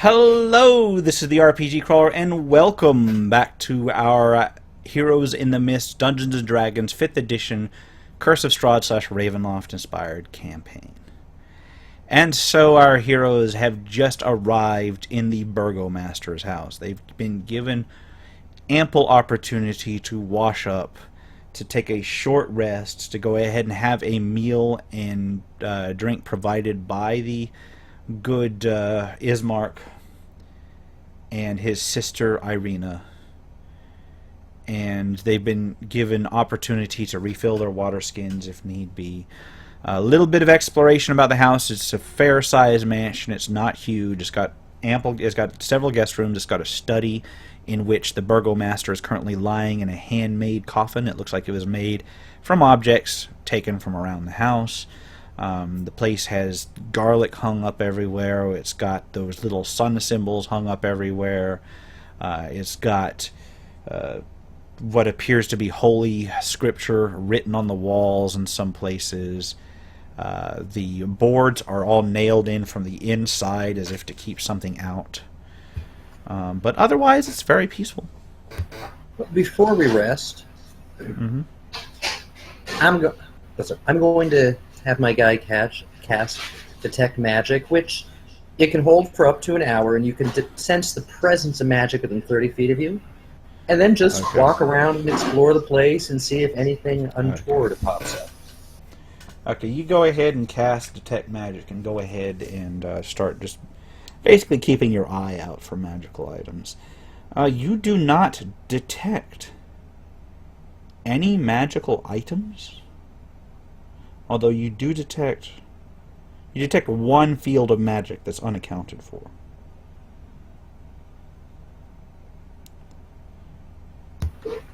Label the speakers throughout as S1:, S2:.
S1: Hello, this is the RPG Crawler, and welcome back to our Heroes in the Mist Dungeons & Dragons 5th Edition Curse of Strahd / Ravenloft inspired campaign. And so our heroes have just arrived in the Burgomaster's house. They've been given ample opportunity to wash up, to take a short rest, to go ahead and have a meal and drink provided by the good Ismark and his sister Irina, and they've been given opportunity to refill their water skins if need be. A little bit of exploration about the house. It's a fair-sized mansion. It's not huge. It's got several guest rooms. It's got a study in which the Burgomaster is currently lying in a handmade coffin. It looks like it was made from objects taken from around the house. The place has garlic hung up everywhere. It's got those little sun symbols hung up everywhere. It's got what appears to be holy scripture written on the walls in some places. The boards are all nailed in from the inside as if to keep something out. But otherwise, it's very peaceful.
S2: Before we rest, I'm going to have my guy cast Detect Magic, which it can hold for up to an hour, and you can sense the presence of magic within 30 feet of you, and then just walk around and explore the place and see if anything untoward pops up.
S1: Okay, you go ahead and cast Detect Magic, and go ahead and start just basically keeping your eye out for magical items. You do not detect any magical items, although you do detect one field of magic that's unaccounted for.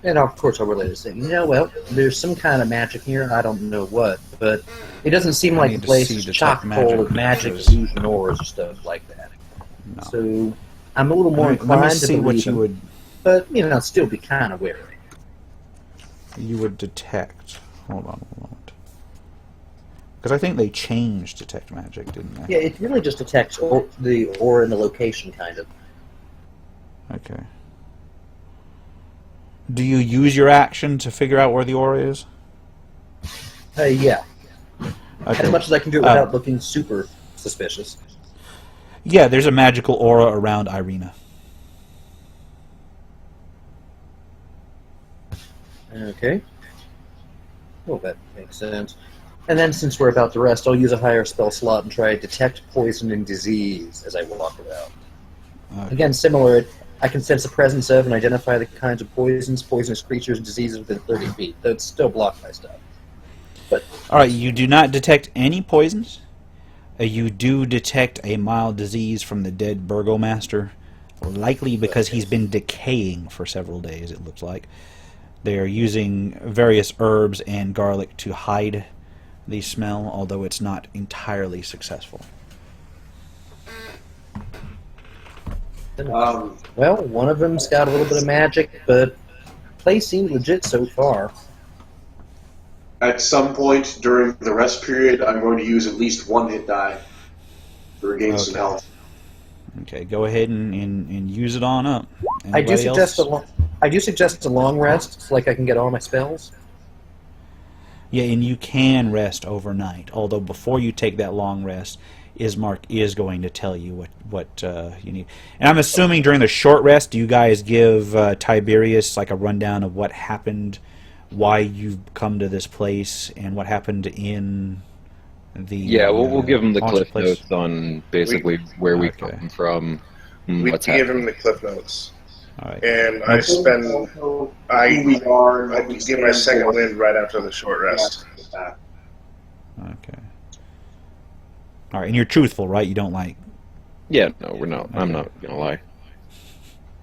S2: And of course I'll relay this thing. Well, there's some kind of magic here, I don't know what, but it doesn't seem like the place is chock full of magic, illusion, ores, or stuff like that.
S1: No.
S2: So I'm a little more inclined to believe
S1: what you would,
S2: but I'll still be kind of wary.
S1: You would detect. Hold on a moment. Because I think they changed Detect Magic, didn't they?
S2: Yeah, it really just detects the ore and the location, kind of.
S1: Okay. Do you use your action to figure out where the ore is?
S2: Yeah.
S1: Okay.
S2: As much as I can do it without looking super suspicious.
S1: Yeah, there's a magical aura around Irina.
S2: Okay. Well, that makes sense. And then, since we're about to rest, I'll use a higher spell slot and try to detect poison and disease as I walk around.
S1: Okay.
S2: Again, similar, I can sense the presence of and identify the kinds of poisonous creatures, and diseases within 30 feet, though it's still blocked by stuff. But
S1: Alright, you do not detect any poisons. You do detect a mild disease from the dead Burgomaster, likely because he's been decaying for several days, it looks like. They are using various herbs and garlic to hide the smell, although it's not entirely successful.
S2: Well, one of them's got a little bit of magic, but the place seems legit so far.
S3: At some point during the rest period, I'm going to use at least one hit die to regain some health.
S1: Okay, go ahead and use it on up.
S2: I do suggest
S1: else?
S2: a long rest, so like I can get all my spells.
S1: Yeah, and you can rest overnight, although before you take that long rest, Ismark is going to tell you what you need. And I'm assuming during the short rest, do you guys give Tiberius like a rundown of what happened, why you've come to this place, and what happened in the...
S4: Yeah, we'll give him the cliff
S1: place?
S4: notes on basically where we come from,
S5: We
S4: what's
S5: give
S4: happening.
S5: him the cliff notes,
S1: All right.
S5: and I get my second wind right after the short rest.
S1: Okay. All right, and you're truthful, right? You don't like...
S4: Yeah, no, we're not. I'm not gonna lie.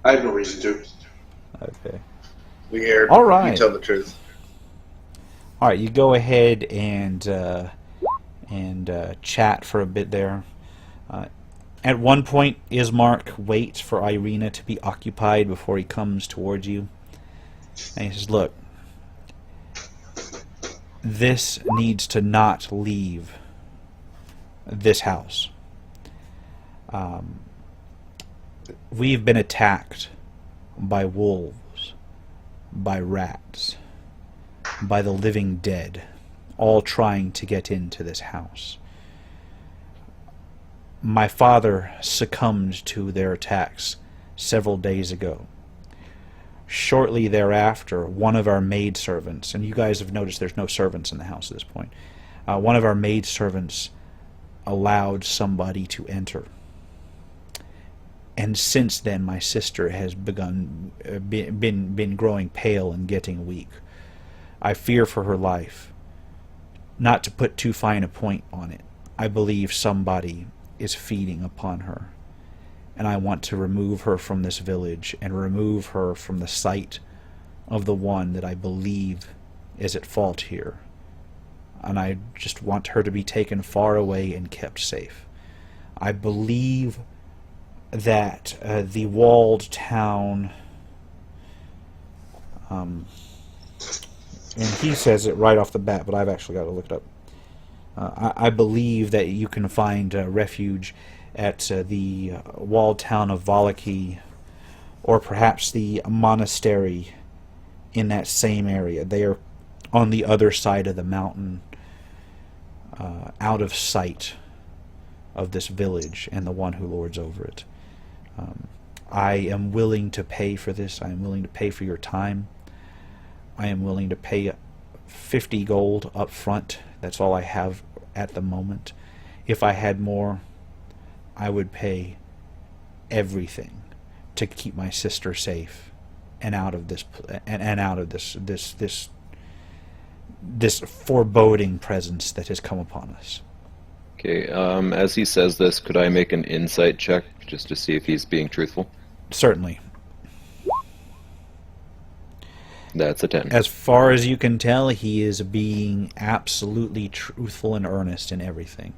S3: I have no reason to.
S1: Okay.
S5: We hear.
S1: All right.
S5: You tell the truth.
S1: All right, you go ahead and chat for a bit there. At one point, Ismark waits for Irina to be occupied before he comes towards you. And he says, look, this needs to not leave this house. We've been attacked by wolves, by rats, by the living dead, all trying to get into this house. My father succumbed to their attacks several days ago. Shortly thereafter, one of our maidservants, and you guys have noticed there's no servants in the house at this point, one of our maidservants allowed somebody to enter. And since then, my sister has been growing pale and getting weak. I fear for her life. Not to put too fine a point on it, I believe somebody is feeding upon her. And I want to remove her from this village and remove her from the sight of the one that I believe is at fault here. And I just want her to be taken far away and kept safe. I believe that the walled town, and he says it right off the bat, but I've actually got to look it up. I believe that you can find refuge at the walled town of Valaki, or perhaps the monastery in that same area. They are on the other side of the mountain, out of sight of this village and the one who lords over it. I am willing to pay for this. I am willing to pay for your time. I am willing to pay 50 gold up front. That's all I have at the moment. If I had more, I would pay everything to keep my sister safe and out of this this foreboding presence that has come upon us.
S4: Okay, as he says this, could I make an insight check just to see if he's being truthful?
S1: Certainly.
S4: That's a 10.
S1: As far as you can tell, he is being absolutely truthful and earnest in everything.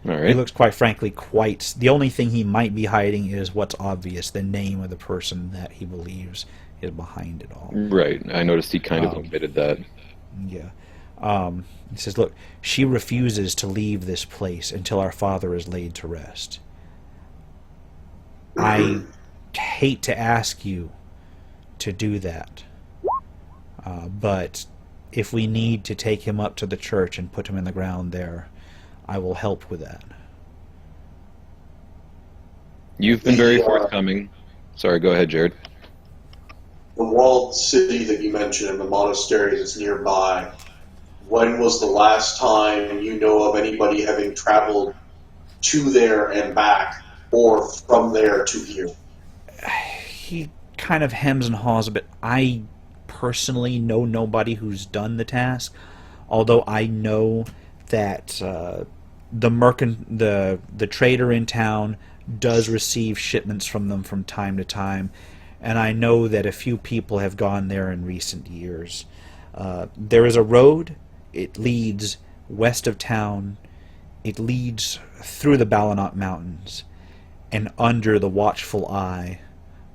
S4: All right.
S1: He looks, quite frankly, quite... The only thing he might be hiding is what's obvious, the name of the person that he believes is behind it all.
S4: Right. I noticed he kind of omitted that.
S1: Yeah. He says, look, she refuses to leave this place until our father is laid to rest. I hate to ask you to do that, but if we need to take him up to the church and put him in the ground there, I will help with that.
S4: You've been very forthcoming. Sorry, go ahead, Jared.
S3: The walled city that you mentioned and the monastery that's nearby, when was the last time you know of anybody having traveled to there and back, or from there to here?
S1: He kind of hems and haws a bit. I personally know nobody who's done the task, although I know that the trader in town does receive shipments from them from time to time, and I know that a few people have gone there in recent years. There is a road. It leads west of town. It leads through the Balanot Mountains and under the watchful eye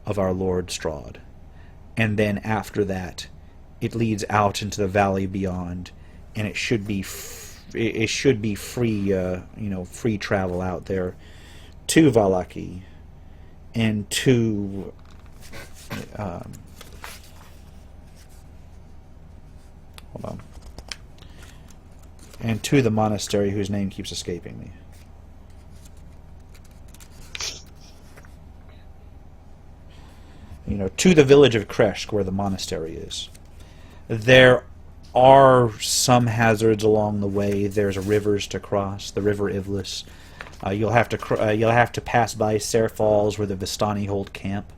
S1: of our Lord Strahd. And then after that, it leads out into the valley beyond, and it should be free, free travel out there to Valaki and to hold on. And to the monastery whose name keeps escaping me. To the village of Kresk, where the monastery is. There are some hazards along the way. There's rivers to cross, the River Ivlis. You'll have to pass by Ser Falls, where the Vistani hold camp.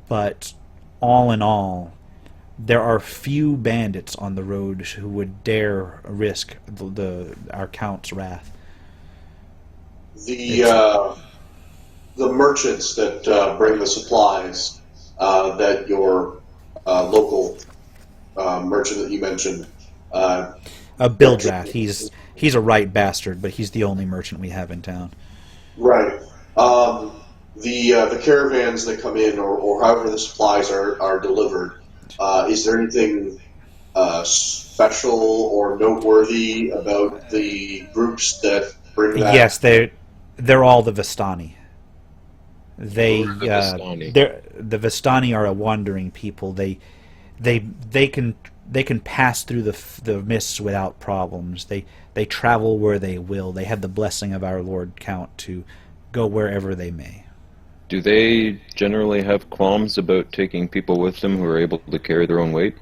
S1: But all in all, there are few bandits on the road who would dare risk our Count's wrath.
S3: The merchants that bring the supplies that your local merchant that you mentioned.
S1: Bildrath. He's a right bastard, but he's the only merchant we have in town.
S3: Right. The caravans that come in, or however the supplies are delivered, is there anything special or noteworthy about the groups that bring that?
S1: Yes, they're all the Vistani. They
S4: Who are the Vistani?
S1: the Vistani are a wandering people. They can pass through the mists without problems. They travel where they will. They have the blessing of our Lord Count to go wherever they may.
S4: Do they generally have qualms about taking people with them who are able to carry their own weight?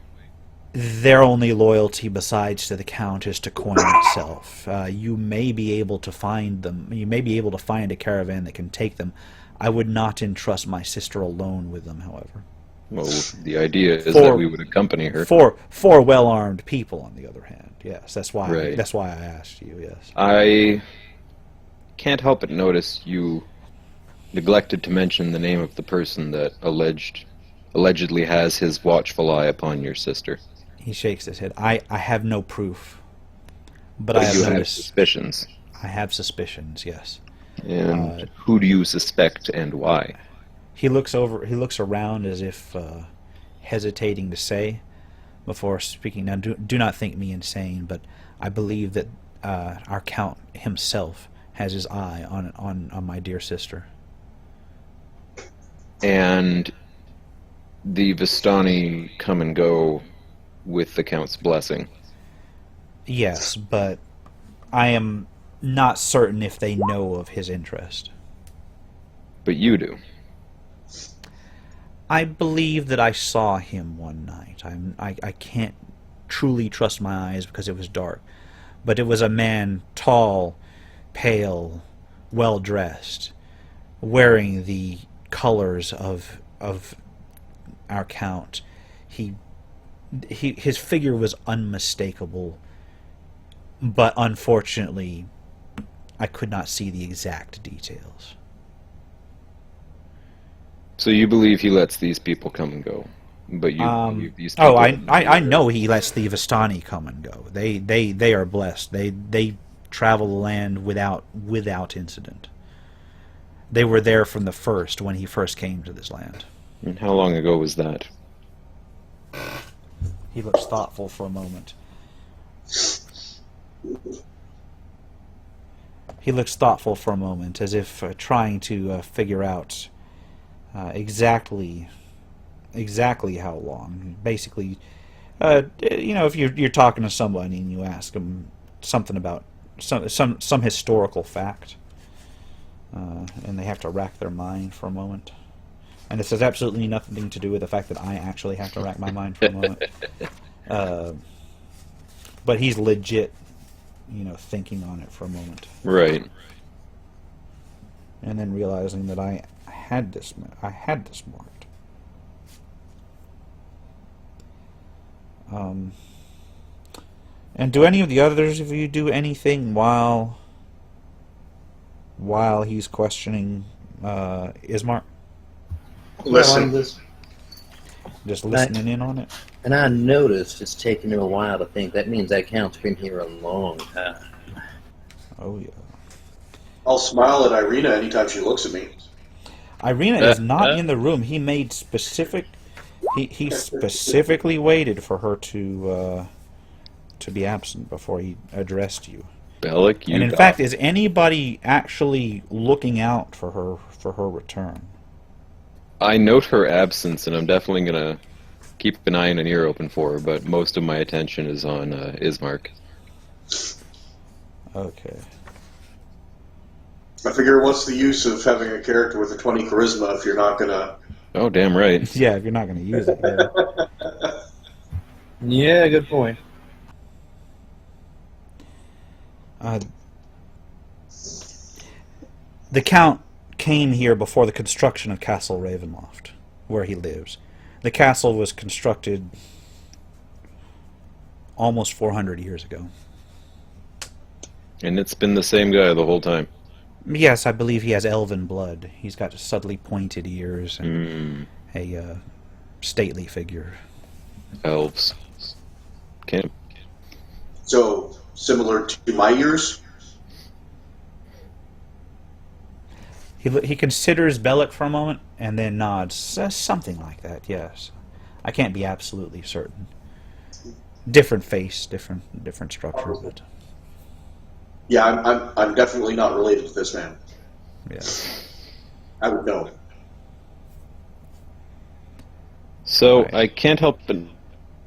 S1: Their only loyalty besides to the Count is to coin itself. You may be able to find them. You may be able to find a caravan that can take them. I would not entrust my sister alone with them, however.
S4: Well, the idea is that we would accompany her.
S1: Four well-armed people, on the other hand. Yes, that's why.
S4: Right.
S1: That's why I asked you. Yes.
S4: I can't help but notice you neglected to mention the name of the person that allegedly has his watchful eye upon your sister.
S1: He shakes his head. I have no proof, but
S4: But
S1: I have
S4: you have
S1: noticed.
S4: suspicions.
S1: I have suspicions. Yes.
S4: And who do you suspect and why?
S1: He looks around as if hesitating to say before speaking. Now, do not think me insane, but I believe that our Count himself has his eye on my dear sister.
S4: And the Vistani come and go with the Count's blessing.
S1: Yes, but I am not certain if they know of his interest.
S4: But you do.
S1: I believe that I saw him one night. I can't truly trust my eyes because it was dark. But it was a man, tall, pale, well-dressed, wearing the colors of our Count. His figure was unmistakable, but unfortunately, I could not see the exact details.
S4: So you believe he lets these people come and go, but you believe these people...
S1: Oh, I know he lets the Vistani come and go. They are blessed. They travel the land without incident. They were there from the first when he first came to this land.
S4: And how long ago was that?
S1: He looks thoughtful for a moment. He looks thoughtful for a moment, as if trying to figure out exactly how long. Basically, if you're talking to somebody and you ask them something about some historical fact, and they have to rack their mind for a moment. And this has absolutely nothing to do with the fact that I actually have to rack my mind for a moment. But he's legit, thinking on it for a moment.
S4: Right.
S1: And then realizing that I had this marked. And do any of the others of you do anything while he's questioning Ismark?
S5: Listen.
S1: Just listening in on it?
S2: And I noticed it's taken him a while to think. That means that Count's been here a long time.
S1: Oh, yeah.
S3: I'll smile at Irina anytime she looks at me.
S1: Irina is not in the room. He made specific... He specifically waited for her to be absent before he addressed you.
S4: Bellic, you
S1: And in
S4: got-
S1: fact, is anybody actually looking out for her return?
S4: I note her absence, and I'm definitely going to keep an eye and an ear open for her, but most of my attention is on Ismark.
S1: Okay.
S3: I figure what's the use of having a character with a 20 charisma if you're not going to...
S4: Oh, damn right.
S1: Yeah, if you're not going to use it. Yeah.
S2: Yeah, good point.
S1: The Count came here before the construction of Castle Ravenloft, where he lives. The castle was constructed almost 400 years ago.
S4: And it's been the same guy the whole time.
S1: Yes, I believe he has elven blood. He's got subtly pointed ears and a stately figure.
S4: Elves. Can't...
S3: So, similar to my ears?
S1: He considers Bellic for a moment and then nods. Something like that, yes. I can't be absolutely certain. Different face, different structure, but
S3: Yeah, I'm definitely not related to this man.
S1: yeah.
S3: I would know.
S4: So
S1: Right.
S4: I can't help but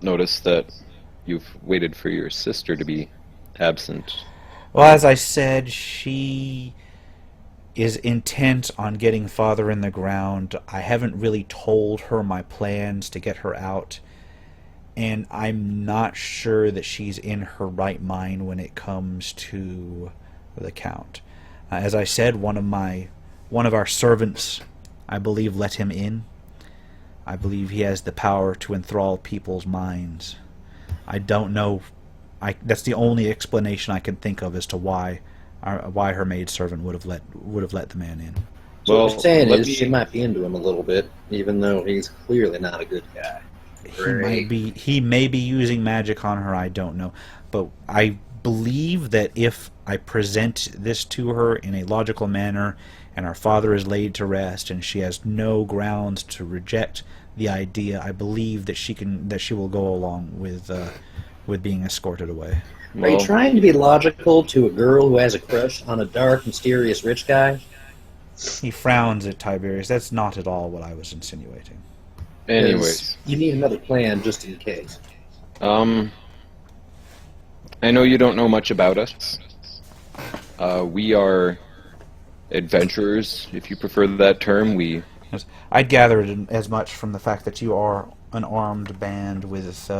S4: notice that you've waited for your sister to be absent.
S1: Well, as I said, she is intent on getting father in the ground. I haven't really told her my plans to get her out, and I'm not sure that she's in her right mind when it comes to the count. As I said, one of our servants, I believe, let him in. I believe he has the power to enthrall people's minds. I don't know. That's the only explanation I can think of as to why her maidservant would have let the man in.
S2: So what
S4: Well,
S2: you're saying
S4: let
S2: is
S4: me.
S2: she might be into him a little bit, even though he's clearly not a good guy.
S1: He may be using magic on her, I don't know. But I believe that if I present this to her in a logical manner and our father is laid to rest and she has no grounds to reject the idea, I believe that she will go along with being escorted away.
S2: Are you
S4: Well,
S2: trying to be logical to a girl who has a crush on a dark, mysterious rich guy?
S1: He frowns at Tiberius. That's not at all what I was insinuating.
S2: 'Cause
S4: anyways,
S2: you need another plan just in case.
S4: um, I know you don't know much about us. We are adventurers, if you prefer that term.
S1: I'd gathered as much from the fact that you are an armed band with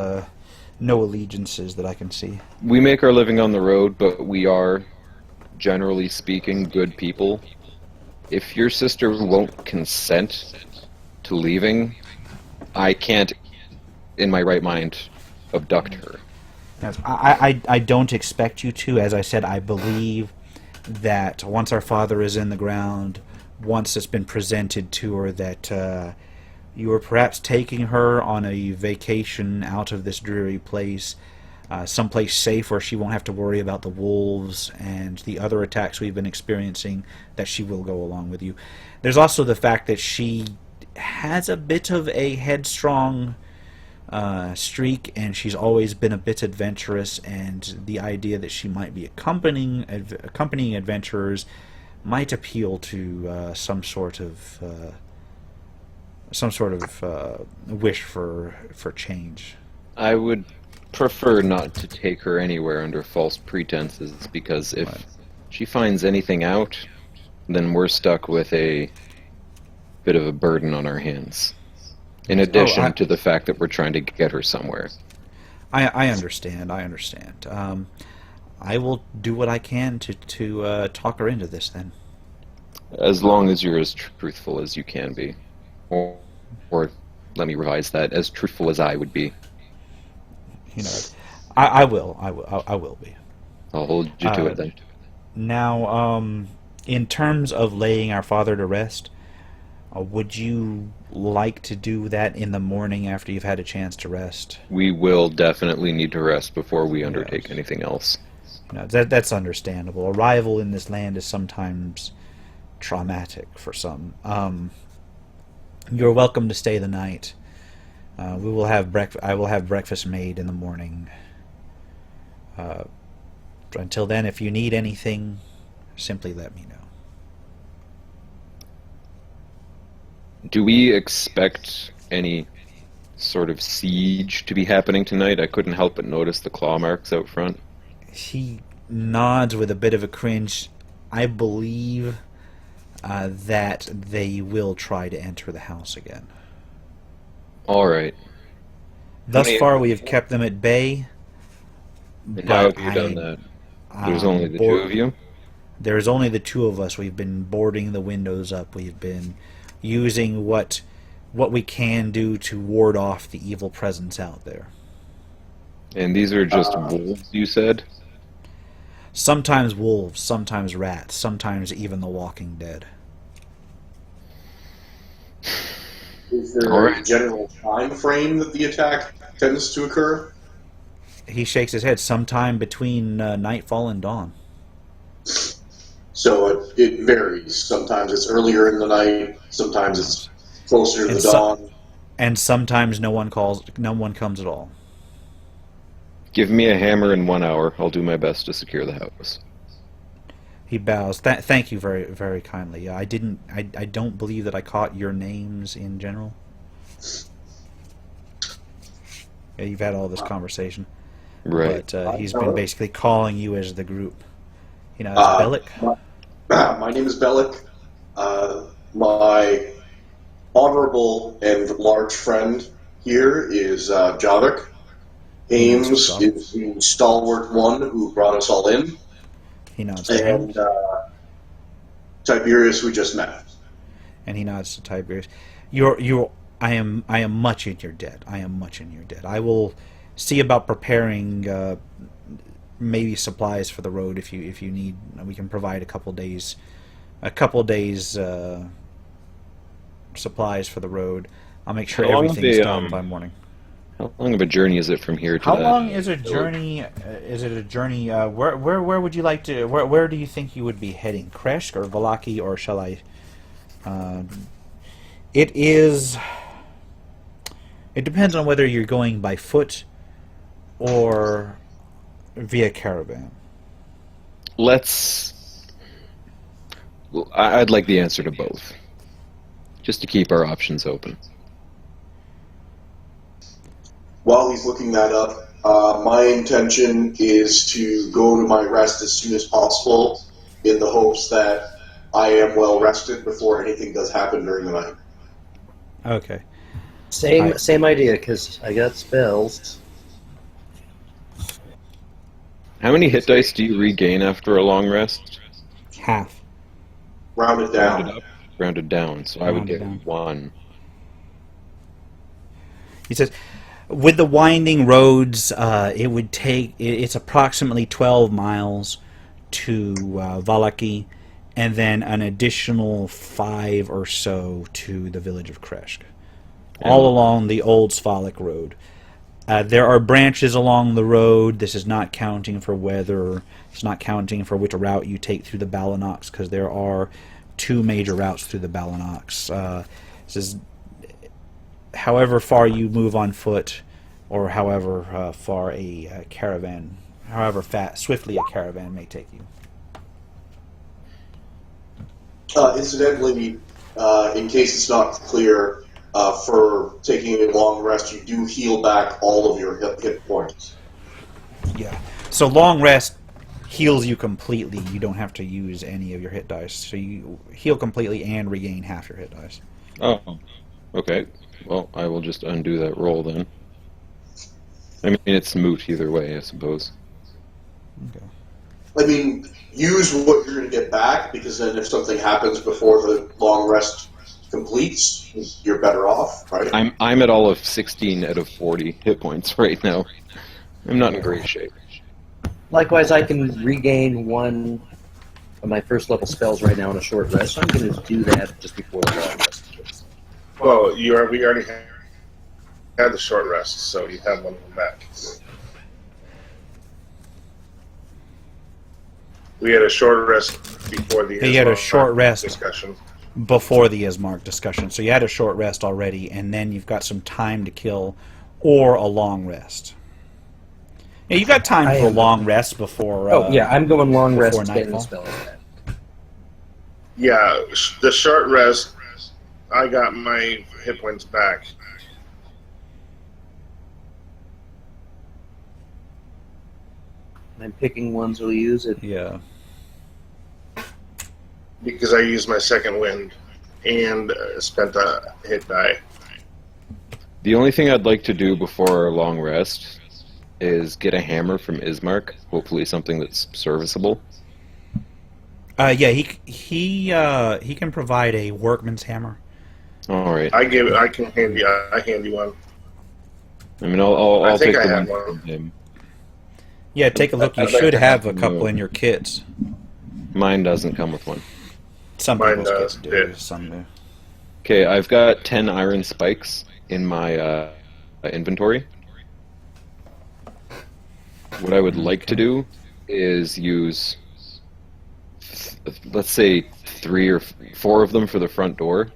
S1: no allegiances that I can see.
S4: We make our living on the road, but we are, generally speaking, good people. If your sister won't consent to leaving, I can't, in my right mind, abduct her.
S1: Yes, I don't expect you to. As I said, I believe that once our father is in the ground, once it's been presented to her that you are perhaps taking her on a vacation out of this dreary place, someplace safe where she won't have to worry about the wolves and the other attacks we've been experiencing, that she will go along with you. There's also the fact that she has a bit of a headstrong streak, and she's always been a bit adventurous, and the idea that she might be accompanying adventurers might appeal to some sort of wish for change.
S4: I would prefer not to take her anywhere under false pretenses, because if
S1: Right.
S4: she finds anything out, then we're stuck with a bit of a burden on our hands. In addition to the fact that we're trying to get her somewhere.
S1: I understand. I understand. I will do what I can to talk her into this. Then
S4: As long as you're as truthful as you can be. Or let me revise that, as truthful as I would be.
S1: you know, I will. I will be.
S4: I'll hold you to it then.
S1: Now, in terms of laying our father to rest, would you like to do that in the morning after you've had a chance to rest?
S4: We will definitely need to rest before we undertake
S1: Yes.
S4: anything else.
S1: That's understandable. Arrival in this land is sometimes traumatic for some. You're welcome to stay the night. We will have I will have breakfast made in the morning. Until then, if you need anything, simply let me know.
S4: Do we expect any sort of siege to be happening tonight? I couldn't help but notice the claw marks out front.
S1: He nods with a bit of a cringe. I believe that they will try to enter the house again.
S4: All right.
S1: Thus
S4: Many-
S1: far, we have kept them at bay.
S4: And how
S1: but
S4: have you done that? There's
S1: I'm
S4: only the two
S1: bored-
S4: of you?
S1: There's only the two of us. We've been boarding the windows up. We've been using what we can do to ward off the evil presence out there.
S4: And these are just wolves, you said?
S1: Sometimes wolves, sometimes rats, sometimes even the Walking Dead.
S3: Is there
S4: All
S3: a
S4: right.
S3: general time frame that the attack tends to occur?
S1: He shakes his head. Sometime between nightfall and dawn.
S3: So it varies. Sometimes it's earlier in the night. Sometimes it's closer to
S1: And
S3: the
S1: so-
S3: dawn.
S1: And sometimes no one comes at all.
S4: Give me a hammer in 1 hour. I'll do my best to secure the house.
S1: He bows. Thank you very, very kindly. I don't believe that I caught your names in general. Yeah, you've had all this conversation.
S4: Right.
S1: But he's been basically calling you as the group. You know, as Bellic.
S3: My name is Bellic. My honorable and large friend here is Javik. Ames is the stalwart one who brought us all in.
S1: He nods to him.
S3: And Tiberius, we just met.
S1: And he nods to Tiberius. I am much in your debt. I am much in your debt. I will see about preparing maybe supplies for the road if you need. We can provide a couple days supplies for the road. I'll make sure everything's done by morning.
S4: How long of a journey is it from here to
S1: How
S4: that?
S1: long is a journey? Is it a journey? Where would you like to? Where do you think you would be heading? Kresk or Valaki, or shall I? It is. It depends on whether you're going by foot or via caravan.
S4: I'd like the answer to both, just to keep our options open.
S3: While he's looking that up, my intention is to go to my rest as soon as possible in the hopes that I am well rested before anything does happen during the night.
S1: Okay.
S2: Same idea, because I got spells.
S4: How many hit dice do you regain after a long rest?
S1: Half.
S3: Rounded down.
S4: Rounded up, rounded down. So I would get one.
S1: He says, with the winding roads, it would take. It's approximately 12 miles to Valaki, and then an additional 5 or so to the village of Kresk. All along the old Svalak road. There are branches along the road. This is not counting for weather. It's not counting for which route you take through the Balanox, because there are 2 major routes through the Balanox. This is however far you move on foot, or however far a caravan, swiftly a caravan may take you.
S3: Incidentally, in case it's not clear, for taking a long rest, you do heal back all of your hit points.
S1: Yeah. So long rest heals you completely. You don't have to use any of your hit dice. So you heal completely and regain half your hit dice.
S4: Oh, okay. Well, I will just undo that roll then. I mean, it's moot either way, I suppose.
S1: Okay.
S3: I mean, use what you're going to get back, because then if something happens before the long rest completes, you're better off, right?
S4: I'm at all of 16 out of 40 hit points right now. I'm not in great shape.
S2: Likewise, I can regain 1 of my first level spells right now in a short rest, so I'm going to do that just before the long rest.
S5: Well, we already had the short rest, so you have one of them back. We had a short rest before the
S1: He had a short rest
S5: discussion.
S1: Before the Ismark discussion. So you had a short rest already, and then you've got some time to kill, or a long rest. Yeah, you've got time for a long rest before.
S2: I'm going long rest
S1: before
S2: to get the
S1: nightfall.
S2: spells back.
S5: Yeah, the short rest, I got my hit points back.
S2: I'm picking ones who'll use it.
S1: Yeah.
S5: Because I used my second wind and spent a hit die.
S4: The only thing I'd like to do before our long rest is get a hammer from Ismark. Hopefully something that's serviceable.
S1: Yeah, he can provide a workman's hammer.
S4: All right.
S5: I can hand you one.
S4: I mean, I'll
S5: think
S4: take
S5: I
S4: the
S5: have
S4: one
S5: one.
S4: from him.
S1: Yeah, take a look. You
S4: I'd like
S1: should
S4: to
S1: have a
S4: have
S1: couple
S4: one.
S1: in your kits.
S4: Mine doesn't come with one.
S1: Some
S5: Mine
S1: people's kits
S5: does,
S1: do.
S5: yeah.
S1: Some do.
S4: Okay, I've got 10 iron spikes in my inventory. What I would like to do is use, let's say, 3 or 4 of them for the front door.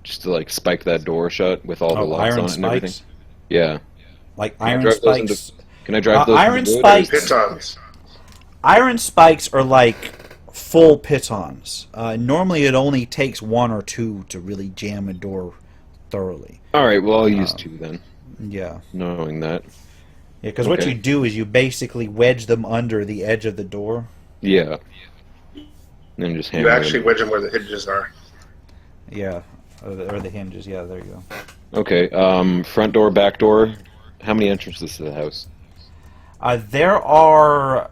S4: Just to, like, spike that door shut with all the locks
S1: iron
S4: on it and everything.
S1: spikes?
S4: Yeah.
S1: Like
S4: Can I
S1: iron
S4: drive those into-
S1: spikes.
S4: Can I drive those
S1: iron
S4: into wood?
S1: spikes-
S5: Pitons.
S1: Iron spikes are like full pitons. Normally it only takes 1 or 2 to really jam a door thoroughly.
S4: Alright, well, I'll use 2 then.
S1: Yeah.
S4: knowing that.
S1: Yeah, because what
S4: Okay.
S1: you do is you basically wedge them under the edge of the door.
S4: Yeah. And just
S5: You
S4: hammer
S5: actually
S4: them.
S5: wedge them where the hinges are.
S1: Yeah. Or the hinges. Yeah, there you go.
S4: Okay. Front door, back door. How many entrances to the house?
S1: There are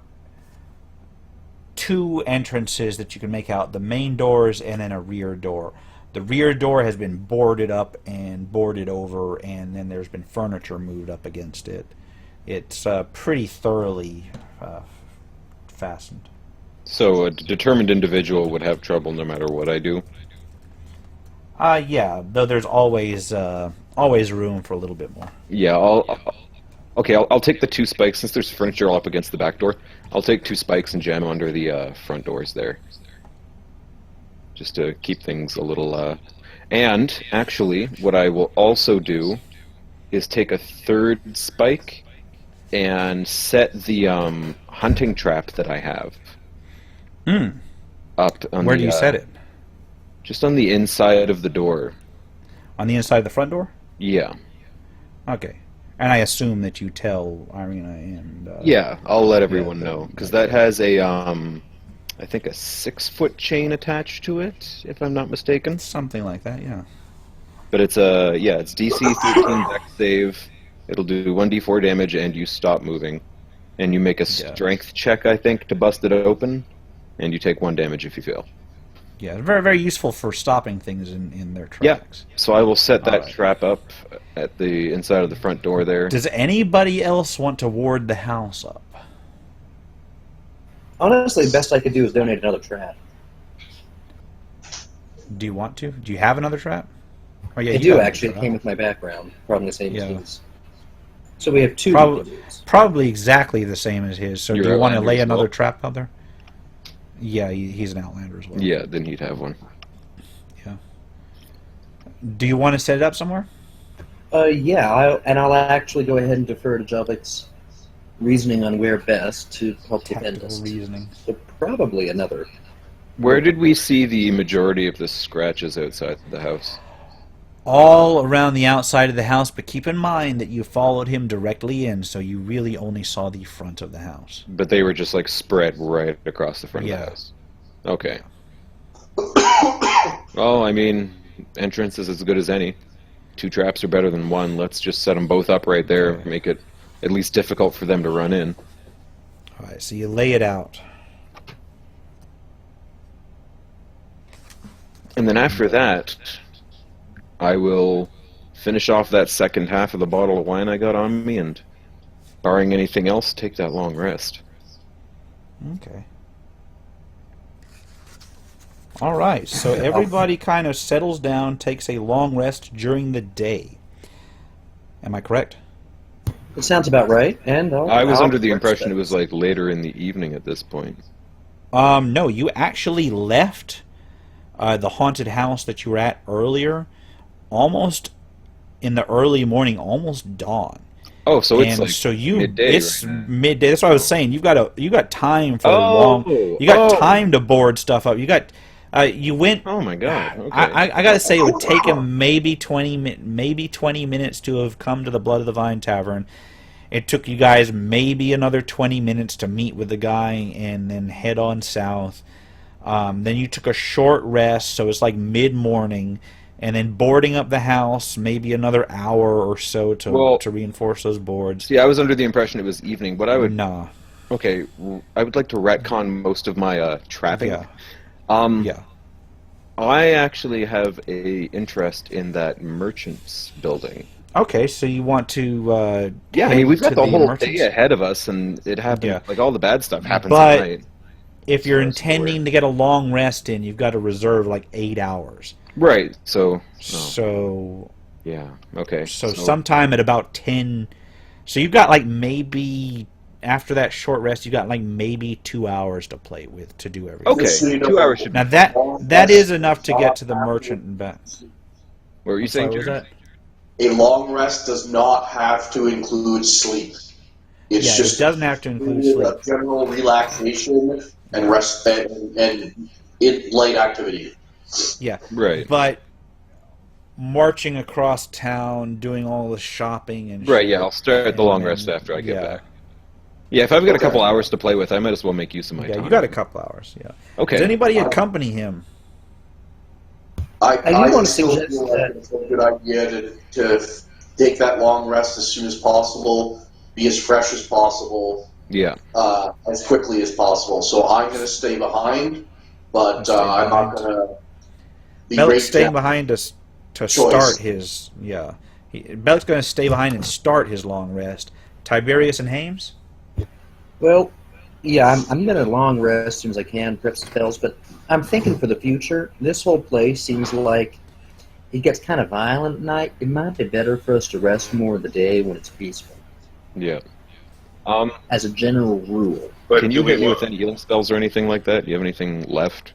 S1: two entrances that you can make out: the main doors and then a rear door. The rear door has been boarded up and boarded over, and then there's been furniture moved up against it. It's pretty thoroughly fastened.
S4: So a determined individual would have trouble no matter what I do.
S1: Yeah, though there's always room for a little bit more.
S4: Yeah, I'll take the 2 spikes since there's furniture all up against the back door. I'll take 2 spikes and jam them under the front doors there, just to keep things a little. And actually, what I will also do is take a 3rd spike and set the hunting trap that I have up on
S1: Where
S4: the,
S1: do you set it?
S4: just on the inside of the door.
S1: On the inside of the front door?
S4: Yeah.
S1: Okay. And I assume that you tell Irina and...
S4: Yeah, I'll let everyone
S1: yeah,
S4: know because that has a I think a 6-foot chain attached to it, if I'm not mistaken.
S1: something like that, yeah.
S4: But it's it's DC 13 dex save. It'll do 1d4 damage and you stop moving, and you make a strength check, I think, to bust it open, and you take 1 damage if you fail.
S1: Yeah, very, very useful for stopping things in their
S4: Yeah.
S1: tracks.
S4: So I will set that
S1: Alright.
S4: trap up at the inside of the front door there.
S1: Does anybody else want to ward the house up?
S2: Honestly, the best I could do is donate another trap.
S1: Do you want to? Do you have another trap? Oh, yeah,
S2: I
S1: you
S2: do,
S1: got another
S2: actually. It
S1: trap.
S2: came with my background. Probably the same
S1: Yeah.
S2: as his. So we have two.
S1: Probably exactly the same as his. So
S4: You're
S1: do you want to
S4: Outlander
S1: lay
S4: as
S1: another
S4: well?
S1: trap out there? Yeah, he's an Outlander as well.
S4: Yeah, then he'd have one.
S1: Yeah. Do you want to set it up somewhere?
S2: Yeah, I'll actually go ahead and defer to Jovik's reasoning on where best to help defend
S1: Tactical
S2: us.
S1: reasoning.
S2: So probably another.
S4: Where did we see the majority of the scratches outside the house?
S1: All around the outside of the house, but keep in mind that you followed him directly in, so you really only saw the front of the house.
S4: But they were just like spread right across the front of
S1: Yeah.
S4: the house. Okay. Well, I mean, entrance is as good as any. 2 traps are better than 1. Let's just set them both up right there.
S1: Okay.
S4: Make it at least difficult for them to run in.
S1: All right, so you lay it out.
S4: And then after that, I will finish off that second half of the bottle of wine I got on me, and barring anything else, take that long rest.
S1: Okay. All right, so everybody kind of settles down, takes a long rest during the day. Am I correct?
S2: It sounds about right. And
S4: I was
S2: I'll
S4: under the
S2: correct
S4: impression
S2: that.
S4: it was like later in the evening at this point.
S1: No, you actually left the haunted house that you were at earlier, almost in the early morning, almost dawn.
S4: Oh, so it's
S1: And
S4: like
S1: so
S4: midday.
S1: it's
S4: Right?
S1: midday. That's what I was saying. You got time for a
S4: Oh,
S1: long. You got
S4: oh.
S1: time to board stuff up. You got. You went.
S4: Oh my god. Okay.
S1: I gotta say, it would take him maybe 20 minutes to have come to the Blood of the Vine Tavern. It took you guys maybe another 20 minutes to meet with the guy and then head on south. Then you took a short rest, so it's like mid-morning, and then boarding up the house maybe another hour or so to reinforce those boards.
S4: See, I was under the impression it was evening, but I would.
S1: Nah.
S4: Okay, I would like to retcon most of my trapping.
S1: Yeah.
S4: Yeah. I actually have a interest in that merchant's building.
S1: Okay, so you want to
S4: Yeah, I mean we've got
S1: to
S4: the whole
S1: merchants?
S4: day ahead of us, and it happened.
S1: Yeah.
S4: Like all the bad stuff happens
S1: But-
S4: at night.
S1: If you're
S4: So that's
S1: intending to get a long rest in, you've got to reserve like 8 hours.
S4: Right. So.
S1: So
S4: Yeah. Okay.
S1: sometime at about 10. So you've got like maybe after that short rest, you've got like maybe 2 hours to play with to do everything.
S4: Okay.
S3: Just so you know,
S4: 2 hours should.
S1: Now that is enough to get to the merchant and back.
S4: What were you saying,
S1: Sorry, what was
S4: Jared?
S1: that?
S3: a long rest does not have to include sleep. It's
S1: Yeah,
S3: just
S1: it doesn't have to include
S3: a
S1: sleep.
S3: general relaxation and rest and light activity.
S1: Yeah,
S4: Right.
S1: but marching across town, doing all the shopping and
S4: Right,
S1: shit.
S4: yeah, I'll start the long
S1: And
S4: rest
S1: then-
S4: after I get
S1: yeah.
S4: back. Yeah, if I've got a
S3: Okay.
S4: couple hours to play with, I might as well make use of my
S1: Yeah,
S4: time.
S1: you got a couple hours. Yeah.
S4: Okay.
S1: Does anybody accompany him?
S3: I
S2: do want to
S3: still
S2: suggest
S3: feel like
S2: that-
S3: it's a good idea to take that long rest as soon as possible, be as fresh as possible,
S4: Yeah.
S3: as quickly as possible. So I'm going to stay behind, but
S1: Stay
S3: I'm not
S1: behind.
S3: going to be
S1: Bellick's staying
S3: rate
S1: behind us to
S3: Choice.
S1: start his. Yeah. Bellick's going to stay behind and start his long rest. Tiberius and Hames?
S2: Well, yeah, I'm going to long rest as soon as I can, prep spells, but I'm thinking for the future. This whole place seems like it gets kind of violent at night. It might be better for us to rest more of the day when it's peaceful,
S4: Yeah.
S2: as a general rule.
S5: But
S4: Can
S5: do
S4: you
S5: we
S4: hit me
S5: want-
S4: with any healing spells or anything like that? Do you have anything left?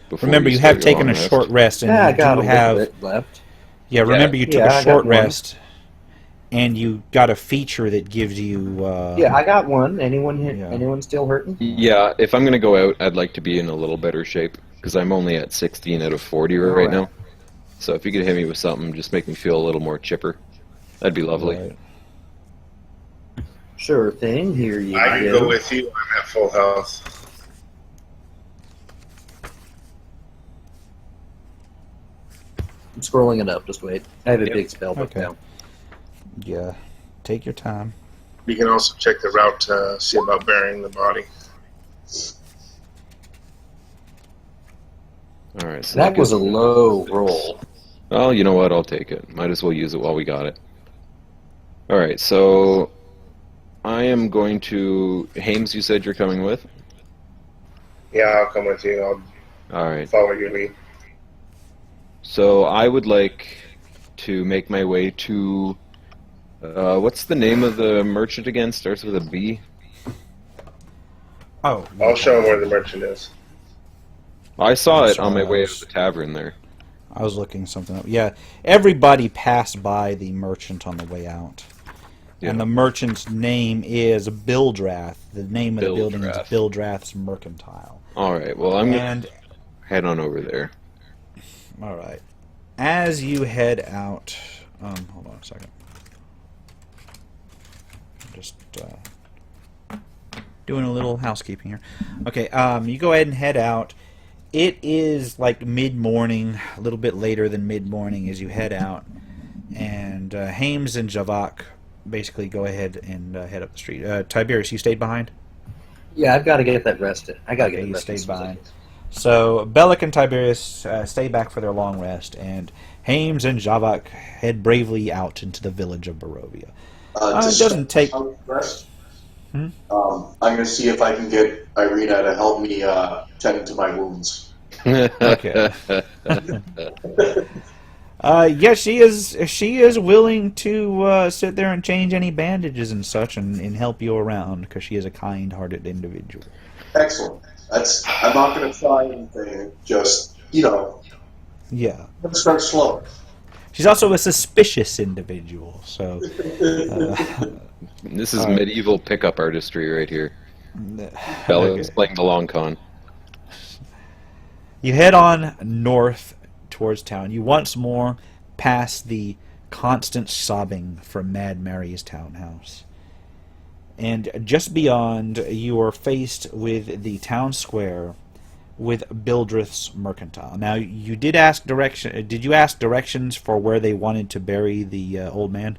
S4: Before
S1: Remember, you
S4: start
S1: have
S4: your
S1: taken
S4: long
S1: a
S4: rest?
S1: short rest, and
S2: Yeah, I
S1: you
S2: got
S1: do
S2: a
S1: have.
S2: little bit left.
S1: Yeah, remember you took
S2: Yeah, I
S1: a
S2: got
S1: short
S2: one.
S1: rest, and you got a feature that gives you.
S2: Yeah, I got one. Anyone
S1: Yeah.
S2: anyone still hurting?
S4: Yeah, if I'm going to go out, I'd like to be in a little better shape, because I'm only at 16 out of 40 right
S2: Alright.
S4: now. So if you could hit me with something, just make me feel a little more chipper. That'd be lovely.
S1: Right.
S2: Sure thing. Here you
S5: I can go with you. I'm at full health.
S2: I'm scrolling it up. Just wait. I have a
S4: Yep.
S2: big spell book
S1: Okay.
S2: now.
S1: Yeah. Take your time.
S5: You can also check the route to see about burying the body.
S4: All right. So
S2: That was a
S4: gives me
S2: low
S4: 6.
S2: roll.
S4: Well, you know what? I'll take it. Might as well use it while we got it. All right. So I am going to Hames. You said you're coming with.
S5: Yeah, I'll come with you. I'll
S4: All right.
S5: follow your lead.
S4: So I would like to make my way to. What's the name of the merchant again? Starts with a B.
S1: Oh.
S5: I'll show him where the merchant is.
S4: I saw
S1: I'm
S4: it on my
S1: sorry, I
S4: way out
S1: was-
S4: of the tavern there.
S1: I was looking something up. Yeah, everybody passed by the merchant on the way out.
S4: Yeah.
S1: And the merchant's name is Bildrath. The name of the building is
S4: Bildrath.
S1: Bildrath's Mercantile.
S4: All right. Well, I'm gonna
S1: And,
S4: head on over there.
S1: all right. As you head out... hold on a second. Just doing a little housekeeping here. Okay, you go ahead and head out. It is like mid-morning, a little bit later than mid-morning as you head out. And Hames and Javak basically go ahead and head up the street. Tiberius, you stayed behind?
S2: Yeah, I've got to get that rested. I got to
S1: Okay,
S2: get
S1: you
S2: that
S1: stayed
S2: rested.
S1: behind. So Bellic and Tiberius stay back for their long rest, and Hames and Javak head bravely out into the village of Barovia. It doesn't take...
S3: Rest.
S1: Hmm?
S3: I'm going to see if I can get Irina to help me tend to my wounds.
S1: Okay. Yeah, she is willing to sit there and change any bandages and such and help you around because she is a kind-hearted individual.
S3: Excellent. I'm not going to try anything. Just,
S1: Yeah.
S3: let's start slow.
S1: She's also a suspicious individual, so...
S4: This is
S1: All right.
S4: medieval pickup artistry right here. Bella's
S1: Okay.
S4: playing the long con.
S1: You head on north towards town. You once more pass the constant sobbing from Mad Mary's townhouse. And just beyond, you are faced with the town square with Bildreth's Mercantile. Now, you did ask direction. Did you ask directions for where they wanted to bury the old man?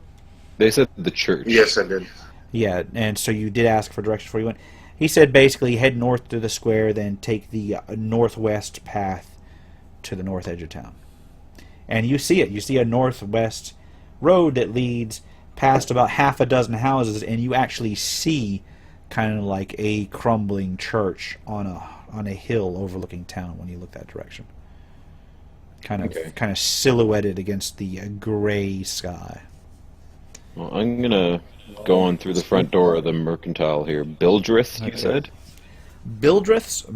S4: They said the church.
S5: Yes, I did.
S1: Yeah, and so you did ask for directions before you went. He said basically head north to the square, then take the northwest path to the north edge of town. And you see it. You see a northwest road that leads past about half a dozen houses, and you actually see kind of like a crumbling church on a hill overlooking town when you look that direction. Kind of silhouetted against the gray sky.
S4: Well, I'm gonna go on through the front door of the mercantile here. Bildreth, you
S1: Okay.
S4: said?
S1: Bildrath's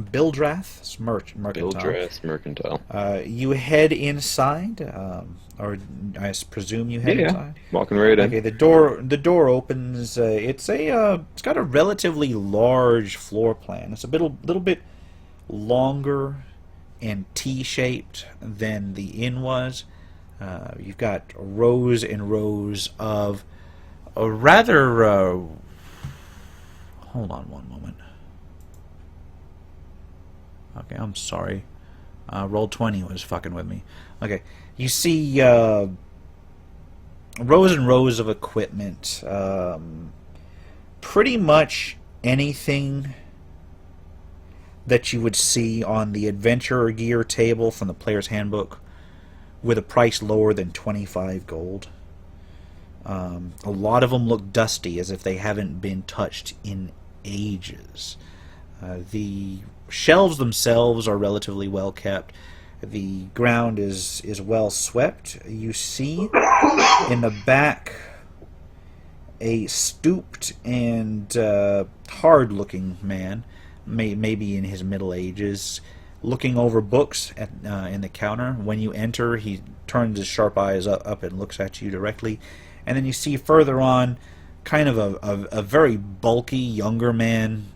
S1: Mercantile.
S4: Bildreth Mercantile.
S1: You head inside, or I presume you head
S4: Yeah.
S1: inside.
S4: Walking right in.
S1: Okay, the door opens. It's got a relatively large floor plan. It's a little bit longer and T-shaped than the inn was. You've got rows and rows of a rather... hold on one moment. Okay, I'm sorry. Roll20 was fucking with me. Okay, you see rows and rows of equipment. Pretty much anything that you would see on the adventurer gear table from the player's handbook with a price lower than 25 gold. A lot of them look dusty, as if they haven't been touched in ages. The shelves themselves are relatively well kept. The ground is well swept. You see in the back a stooped and hard-looking man, maybe in his middle ages, looking over books in the counter. When you enter, he turns his sharp eyes up and looks at you directly. And then you see further on kind of a very bulky younger man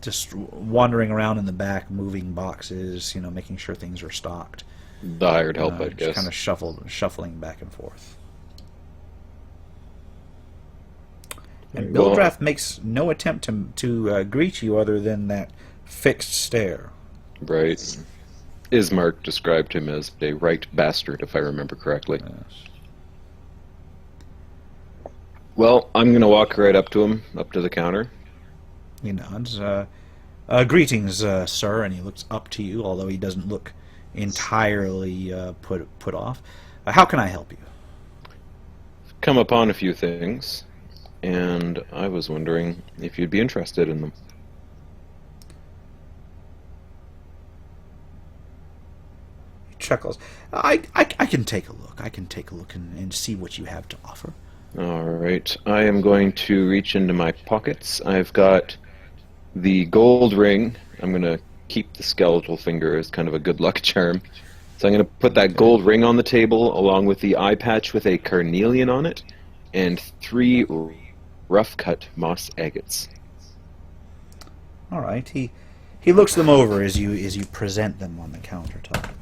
S1: just wandering around in the back, moving boxes, making sure things are stocked.
S4: The hired help, I guess.
S1: Kind of shuffling back and forth. And Bildrath makes no attempt to greet you other than that fixed stare.
S4: Right. Ismark described him as a right bastard, if I remember correctly.
S1: Yes.
S4: Well, I'm going to walk right up to him, up to the counter.
S1: He nods. Greetings, sir, and he looks up to you, although he doesn't look entirely put off. How can I help you?
S4: Come upon a few things, and I was wondering if you'd be interested in them.
S1: He chuckles. I can take a look. I can take a look and see what you have to offer.
S4: All right. I am going to reach into my pockets. I've got the gold ring. I'm going to keep the skeletal finger as kind of a good luck charm. So I'm going to put that gold ring on the table along with the eye patch with a carnelian on it and 3 rough-cut moss agates.
S1: All right. He looks them over as you present them on the countertop.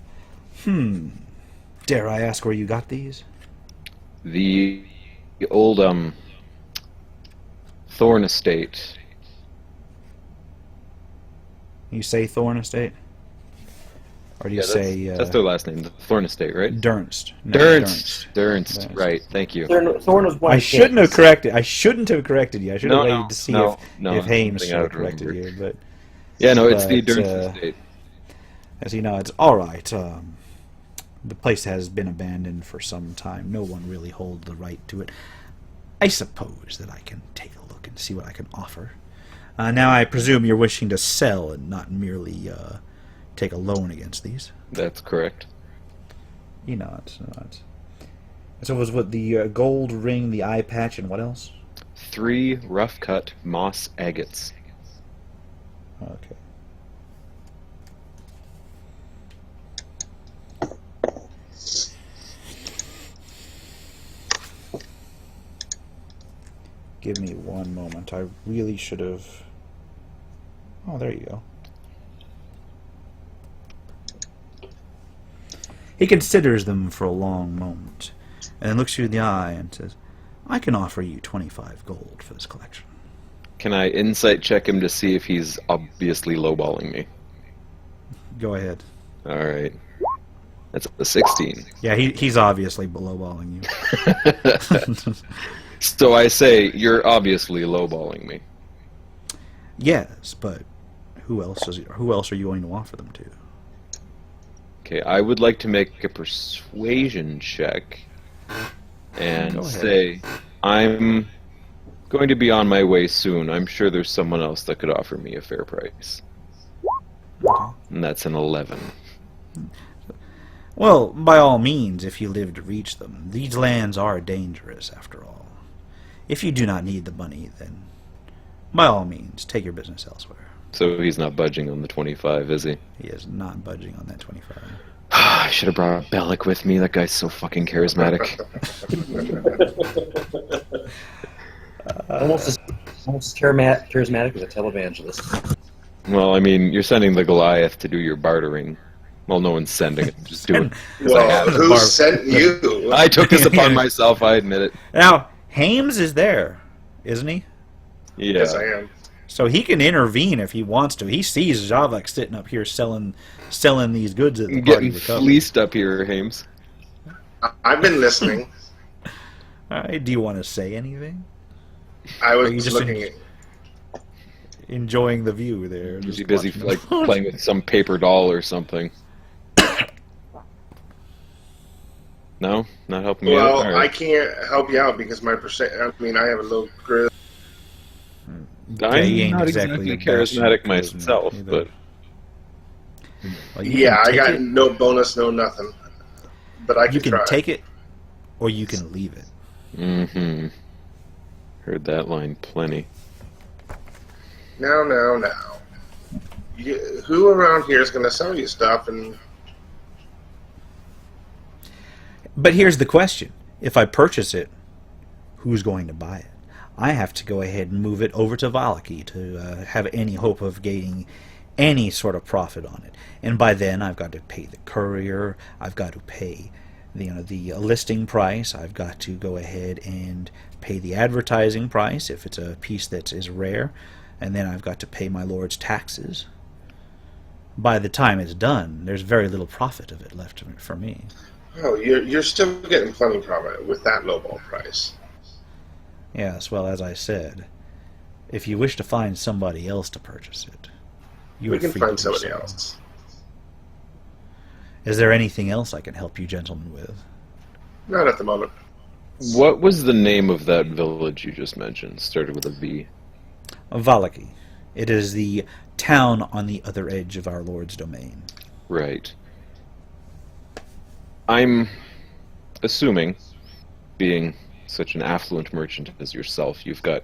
S1: Dare I ask where you got these?
S4: The old Thorn Estate.
S1: You say Thorn Estate? Or do you say...
S4: That's their last name, the Thorn Estate, right?
S1: Durnst. No,
S4: Durnst, right, thank you.
S2: Thorn was one.
S1: I shouldn't have corrected you. I should have waited to see if Hames corrected you. But
S4: yeah, no, it's the Durnst Estate.
S1: As you know, it's all right. The place has been abandoned for some time. No one really holds the right to it. I suppose that I can take a look and see what I can offer. Now, I presume you're wishing to sell and not merely take a loan against these.
S4: That's correct.
S1: You know it. So it was what, the gold ring, the eye patch, and what else?
S4: 3 rough-cut moss agates.
S1: Okay. Give me one moment. I really should have... Oh, there you go. He considers them for a long moment, and then looks you in the eye and says, I can offer you 25 gold for this collection.
S4: Can I insight check him to see if he's obviously lowballing me?
S1: Go ahead.
S4: Alright. That's a 16.
S1: Yeah, he's obviously lowballing you.
S4: So I say, you're obviously lowballing me.
S1: Yes, but who else are you going to offer them to?
S4: Okay, I would like to make a persuasion check and
S1: Go ahead.
S4: say, I'm going to be on my way soon. I'm sure there's someone else that could offer me a fair price.
S1: Okay.
S4: And that's an 11.
S1: Well, by all means, if you live to reach them. These lands are dangerous, after all. If you do not need the money, then by all means, take your business elsewhere.
S4: So he's not budging on the 25, is he?
S1: He is not budging on that 25.
S4: I should have brought Bellic with me. That guy's so fucking charismatic.
S2: Almost as charismatic as a televangelist.
S4: Well, I mean, you're sending the Goliath to do your bartering. Well, no one's sending it. I'm just doing it. 'Cause I
S5: Well,
S4: have it.
S5: who
S1: Barb.
S5: sent you?
S4: I took this upon myself. I admit it.
S1: Now, Hames is there, isn't he?
S4: Yeah.
S5: Yes, I am.
S1: So he can intervene if he wants to. He sees Javak sitting up here selling these goods at the party
S4: Getting
S1: recovery.
S4: fleeced up here, Hames.
S5: I've been listening.
S1: Do you want to say anything?
S5: I
S1: Are you
S5: was
S1: just
S5: looking at.
S1: Enjoying the view there.
S4: Is
S1: just
S4: he busy
S1: watching
S4: like
S1: them.
S4: playing with some paper doll or something? No, not helping you out.
S5: Well,
S4: All
S5: I
S4: right.
S5: can't help you out because my percent. I mean, I have a low charisma.
S1: Yeah, he ain't
S4: I'm not
S1: exactly
S4: exactly
S1: a bastion
S4: charismatic
S1: of charisma
S4: myself,
S1: either.
S4: but
S1: Well, you
S5: Yeah,
S1: can
S5: I
S1: take
S5: got
S1: it,
S5: no bonus, no nothing. But I
S1: you
S5: can
S1: can
S5: try.
S1: take it, or you can leave it.
S4: mm-hmm. Heard that line plenty.
S5: Now. Who around here is going to sell you stuff? And
S1: But here's the question: if I purchase it, who's going to buy it? I have to go ahead and move it over to Valaki to have any hope of gaining any sort of profit on it. And by then, I've got to pay the courier. I've got to pay the listing price. I've got to go ahead and pay the advertising price if it's a piece that is rare. And then I've got to pay my lord's taxes. By the time it's done, there's very little profit of it left for me.
S5: oh, you're still getting plenty profit with that lowball price.
S1: Yes, well, as I said, if you wish to find somebody else to purchase it, you
S5: We
S1: are
S5: can
S1: free to
S5: find
S1: do
S5: somebody
S1: so.
S5: else.
S1: Is there anything else I can help you gentlemen with?
S5: Not at the moment.
S4: What was the name of that village you just mentioned? Started with a V.
S1: Valaki. It is the town on the other edge of our lord's domain.
S4: Right. I'm assuming, being such an affluent merchant as yourself, you've got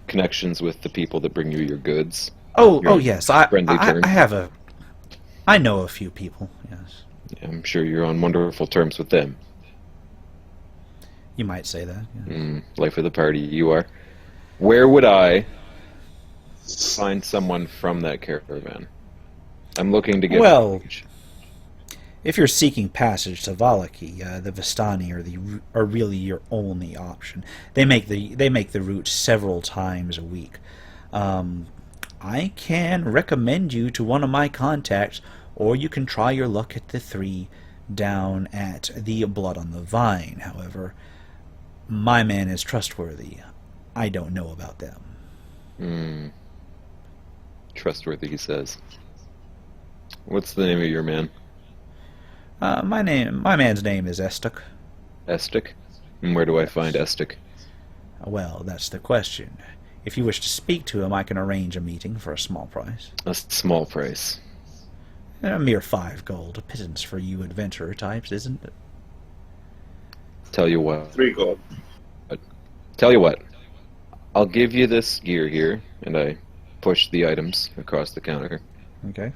S4: connections with the people that bring you your goods.
S1: Oh,
S4: Your
S1: yes.
S4: friendly terms.
S1: I know a few people, yes.
S4: I'm sure you're on wonderful terms with them.
S1: You might say that. Yeah.
S4: Life of the party, you are. Where would I find someone from that caravan? I'm looking to get.
S1: Well, if you're seeking passage to Valaki, the Vistani are really your only option. They make the route several times a week. I can recommend you to one of my contacts, or you can try your luck at the 3 down at the Blood on the Vine. However, my man is trustworthy. I don't know about them.
S4: Trustworthy, he says. What's the name of your man?
S1: My man's name is Estuk.
S4: Estik? And where do I find Estik?
S1: Well, that's the question. If you wish to speak to him, I can arrange a meeting for a small price.
S4: A small price.
S1: A mere 5 gold, a pittance for you adventurer types, isn't it?
S4: Tell you what.
S5: 3 gold.
S4: Tell you what. I'll give you this gear here, and I push the items across the counter.
S1: Okay.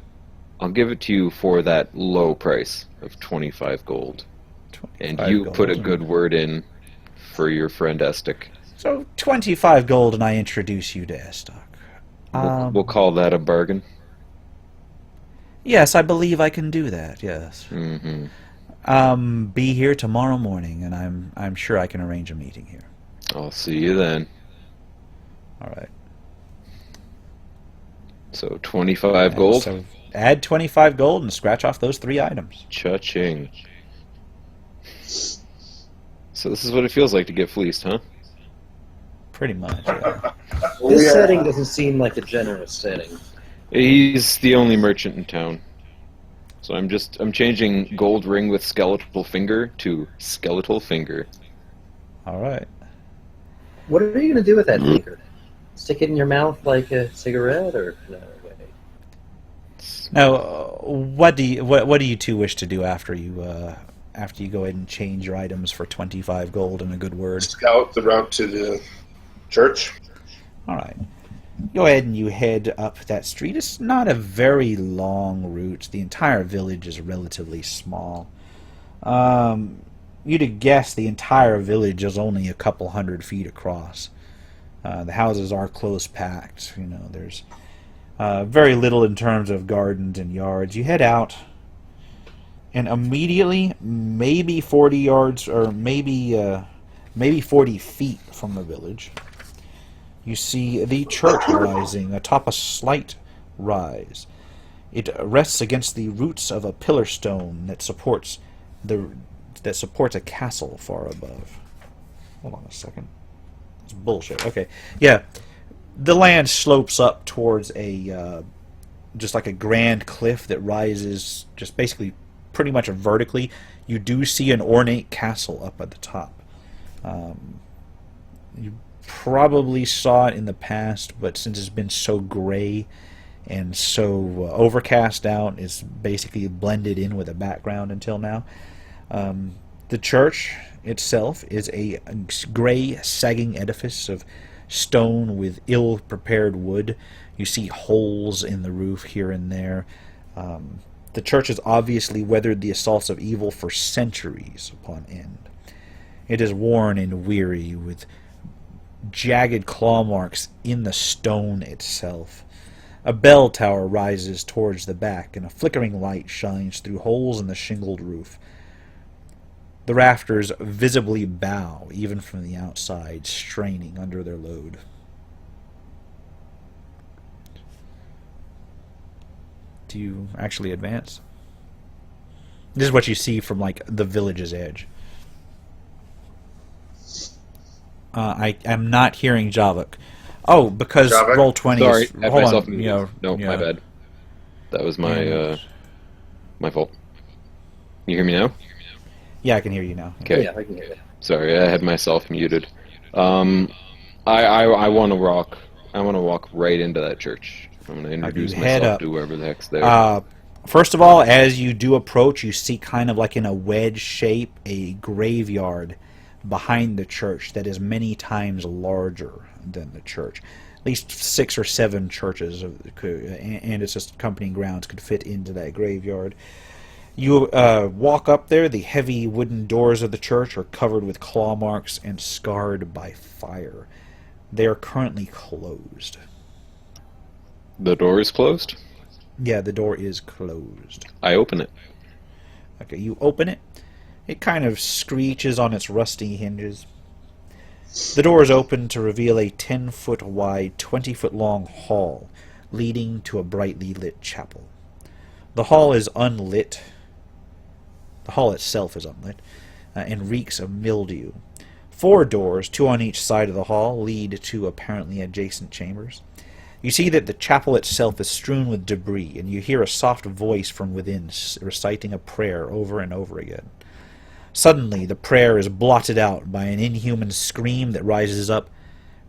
S4: I'll give it to you for that low price of 25 gold.
S1: 25
S4: And you
S1: gold.
S4: put a good word in for your friend Estik.
S1: So 25 gold, and I introduce you to Estuk.
S4: We'll call that a bargain.
S1: Yes, I believe I can do that. Yes.
S4: Mm-hmm.
S1: Be here tomorrow morning, and I'm sure I can arrange a meeting here.
S4: I'll see you then.
S1: All right.
S4: So 25 gold.
S1: So add 25 gold and scratch off those 3 items.
S4: Cha-ching. So this is what it feels like to get fleeced, huh?
S1: Pretty much. Yeah.
S2: This
S3: Yeah.
S2: setting doesn't seem like a generous setting.
S4: He's the only merchant in town. So I'm changing gold ring with skeletal finger to skeletal finger.
S1: All right.
S2: What are you going to do with that finger? Stick it in your mouth like a cigarette, or no way?
S1: Now, what do you two wish to do after you go ahead and change your items for 25 gold and a good word?
S5: Scout the route to the church.
S1: All right. Go ahead and you head up that street. It's not a very long route. The entire village is relatively small. You'd have guessed the entire village is only a couple 100 feet across. The houses are close packed. There's very little in terms of gardens and yards. You head out And immediately, maybe 40 yards, or maybe 40 feet from the village, you see the church rising atop a slight rise. It rests against the roots of a pillar stone that supports a castle far above. Hold on a second. It's bullshit. Okay, yeah, the land slopes up towards a just like a grand cliff that rises just basically pretty much vertically. You do see an ornate castle up at the top. You probably saw it in the past, but since it's been so gray and so overcast out, it's basically blended in with the background until now. The church itself is a gray, sagging edifice of stone with ill-prepared wood. You see holes in the roof here and there. The church has obviously weathered the assaults of evil for centuries upon end. It is worn and weary, with jagged claw marks in the stone itself. A bell tower rises towards the back, and a flickering light shines through holes in the shingled roof. The rafters visibly bow, even from the outside, straining under their load. Do you actually advance? This is what you see from, like, the village's edge. I am not hearing Javik. Oh, because
S5: Javik?
S1: Roll20
S4: Sorry,
S1: is...
S4: I had
S1: Hold
S4: myself
S1: on,
S4: muted. No, my bad. That was my my fault. You hear me now?
S1: Yeah, I can hear you now.
S4: Okay.
S2: Yeah, I can hear that.
S4: Sorry, I had myself muted. I want to walk. I want to walk right into that church. I'm going to introduce
S1: head
S4: myself
S1: up.
S4: to whoever the heck's there.
S1: First of all, as you do approach, you see kind of like in a wedge shape a graveyard behind the church that is many times larger than the church. At least 6 or 7 churches and its accompanying grounds could fit into that graveyard. You walk up there. The heavy wooden doors of the church are covered with claw marks and scarred by fire. They are currently closed.
S4: The door is closed?
S1: Yeah, the door is closed.
S4: I open it.
S1: Okay, you open it. It kind of screeches on its rusty hinges. The door is open to reveal a 10-foot wide, 20-foot long hall leading to a brightly lit chapel. The hall is unlit. The hall itself is unlit and reeks of mildew. 4 doors, 2 on each side of the hall, lead to apparently adjacent chambers. You see that the chapel itself is strewn with debris, and you hear a soft voice from within reciting a prayer over and over again. Suddenly, the prayer is blotted out by an inhuman scream that rises up,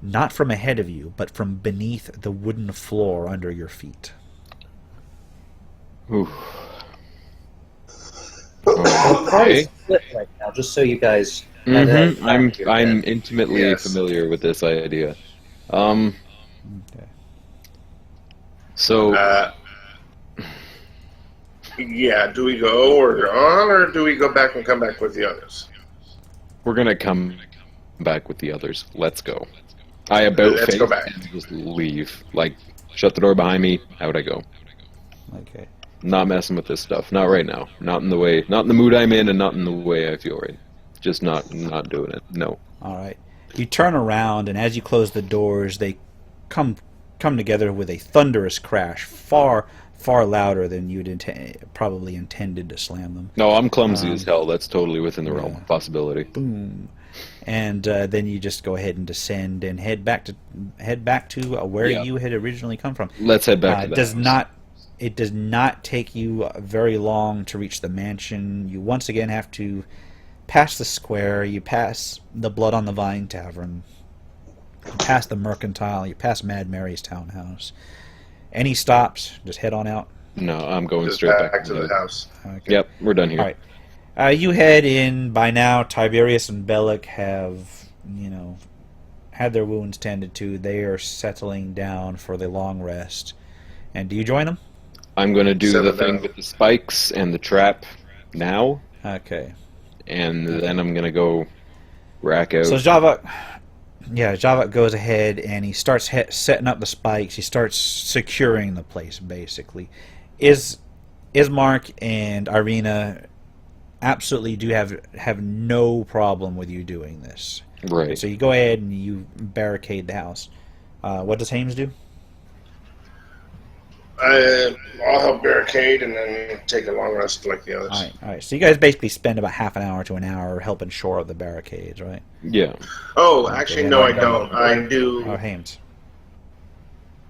S1: not from ahead of you, but from beneath the wooden floor under your feet.
S4: Ooh.
S2: The card
S4: Okay.
S2: is split right now, just so you guys have that
S4: Mm-hmm. I'm
S2: in your head.
S4: intimately
S5: Yes.
S4: familiar with this idea.
S1: Okay.
S4: So
S5: Yeah, do we go or on, or do we go back and come back with the others?
S4: we're gonna come back with the others. Let's go. I about
S5: Let's
S4: face
S5: go back.
S4: and just leave. Like, shut the door behind me. Out I go.
S1: Okay.
S4: Not messing with this stuff. Not right now. Not in the way. Not in the mood I'm in, and not in the way I feel right. Just not doing it. No.
S1: All right. You turn around, and as you close the doors, they come together with a thunderous crash, far louder than you'd probably intended to slam them.
S4: No, I'm clumsy as hell. That's totally within the realm
S1: yeah.
S4: of possibility.
S1: Boom. And then you just go ahead and descend and head back to where
S4: Yeah.
S1: you had originally come from.
S4: Let's head back to the house.
S1: It does not take you very long to reach the mansion. You once again have to pass the square. You pass the Blood on the Vine Tavern. You pass the Mercantile. You pass Mad Mary's townhouse. Any stops? Just head on out.
S4: No, I'm going
S5: Just
S4: straight
S5: back to the house.
S1: Okay.
S4: Yep, we're done here.
S1: All right. You head in. By now, Tiberius and Bellic have, had their wounds tended to. They are settling down for the long rest. And do you join them?
S4: I'm going to do
S5: Settle
S4: the thing
S5: down.
S4: with the spikes and the trap now,
S1: Okay.
S4: and then I'm going to go rack out.
S1: So Javak goes ahead and he starts setting up the spikes. He starts securing the place, basically. Is Mark and Irina absolutely do have no problem with you doing this.
S4: Right.
S1: So you go ahead and you barricade the house. What does Hames do?
S5: I'll help barricade and then take a long rest like the others.
S1: All right. So you guys basically spend about half an hour to an hour helping shore up the barricades, right?
S4: Yeah.
S5: Oh, actually, no, I don't. I do.
S1: Oh, Hames.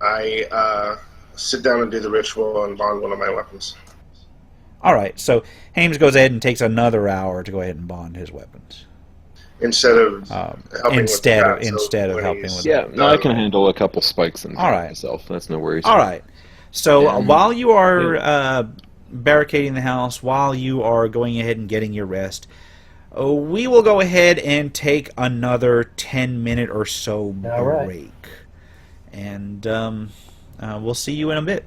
S5: I sit down and do the ritual and bond one of my weapons.
S1: All right. So Hames goes ahead and takes another hour to go ahead and bond his weapons.
S5: Instead of helping
S1: instead
S5: with
S1: of helping with
S4: Yeah, no, I can handle a couple spikes and
S1: All right.
S4: myself. That's no worries.
S1: All right. So
S4: Yeah.
S1: while you are barricading the house, while you are going ahead and getting your rest, we will go ahead and take another 10-minute or so
S2: All right.
S1: break. And we'll see you in a bit.